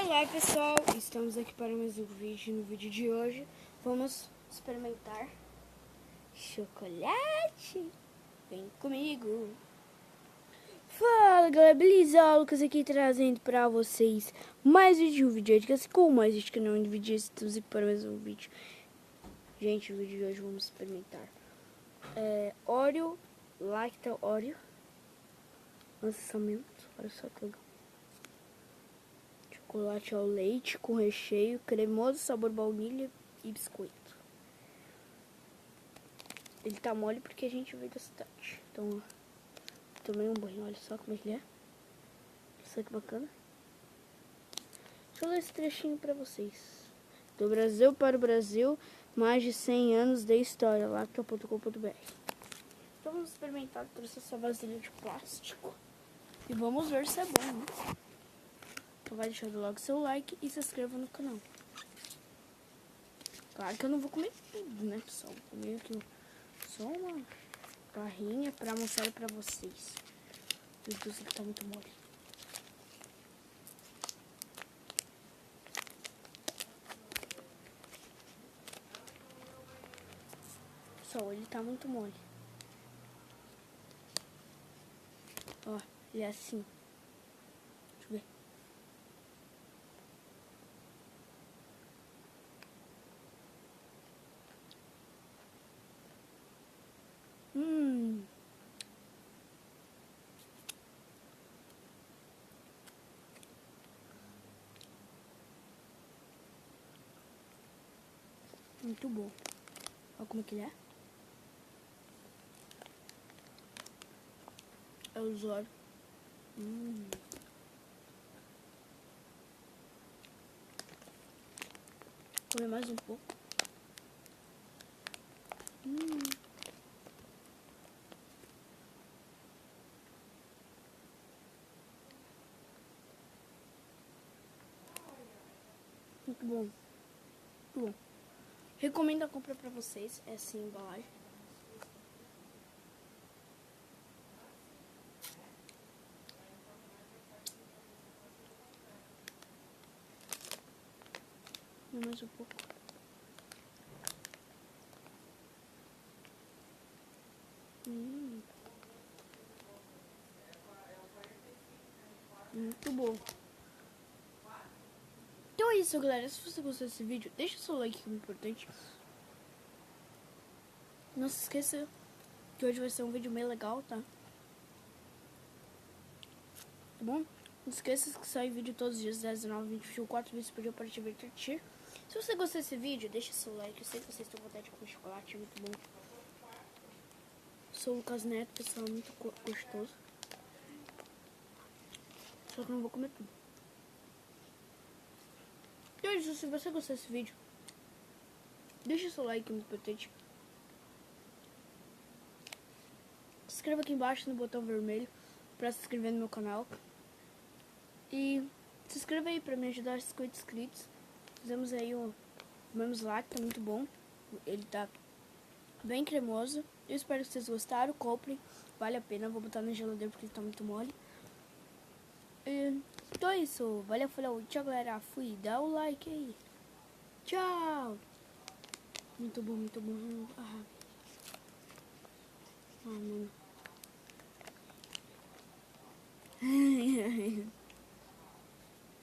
Olá pessoal, estamos aqui para mais um vídeo. No vídeo de hoje vamos experimentar chocolate. Vem comigo. Fala galera, beleza? Lucas aqui trazendo para vocês mais vídeo de hoje. Assim como mais vídeo que não de vídeo, estamos aqui para mais um vídeo. Gente, no vídeo de hoje vamos experimentar Oreo, Lacta Oreo, lançamento, olha só que legal. Chocolate ao leite com recheio cremoso, sabor baunilha e biscoito. Ele tá mole porque a gente veio da cidade. Então, ó, tomei um banho, olha só como é que ele é. Olha só que bacana. Deixa eu ler esse trechinho pra vocês. Do Brasil para o Brasil, mais de 100 anos de história, lacta.com.br. Então vamos experimentar, trouxe essa vasilha de plástico. E vamos ver se é bom, né? Então vai deixando logo seu like e se inscreva no canal. Claro que eu não vou comer tudo, né, pessoal? Vou comer aqui só uma barrinha pra mostrar pra vocês. Meu Deus, ele tá muito mole. Pessoal, ele tá muito mole. Ó, ele é assim. Deixa eu ver. Muito bom. Olha como é que ele é. É o Zoro. Vou comer mais um pouco. Muito bom. Muito bom. Recomendo a compra pra vocês. É assim a embalagem. Mais um pouco. Muito bom. Então é isso, galera. Se você gostou desse vídeo, deixa o seu like, que é muito importante. Não se esqueça que hoje vai ser um vídeo meio legal, tá? Tá bom? Não esqueça que sai vídeo todos os dias, 10, 19, 20, 24 vezes por dia para te divertir. Se você gostou desse vídeo, deixa seu like. Eu sei que vocês estão com vontade de comer chocolate, é muito bom. Sou o Lucas Neto, pessoal, muito gostoso. Só que eu não vou comer tudo. Então é isso, se você gostou desse vídeo, deixa seu like, é muito importante. Se inscreva aqui embaixo no botão vermelho para se inscrever no meu canal. E se inscreva aí para me ajudar a 50 inscritos. Fizemos aí o comemos lá, que tá muito bom. Ele tá bem cremoso. Eu espero que vocês gostaram. Comprem, vale a pena. Vou botar na geladeira porque ele tá muito mole. Então é isso. Valeu, falou. Tchau, galera. Fui. Dá o like aí. Tchau. Muito bom, muito bom. Mano.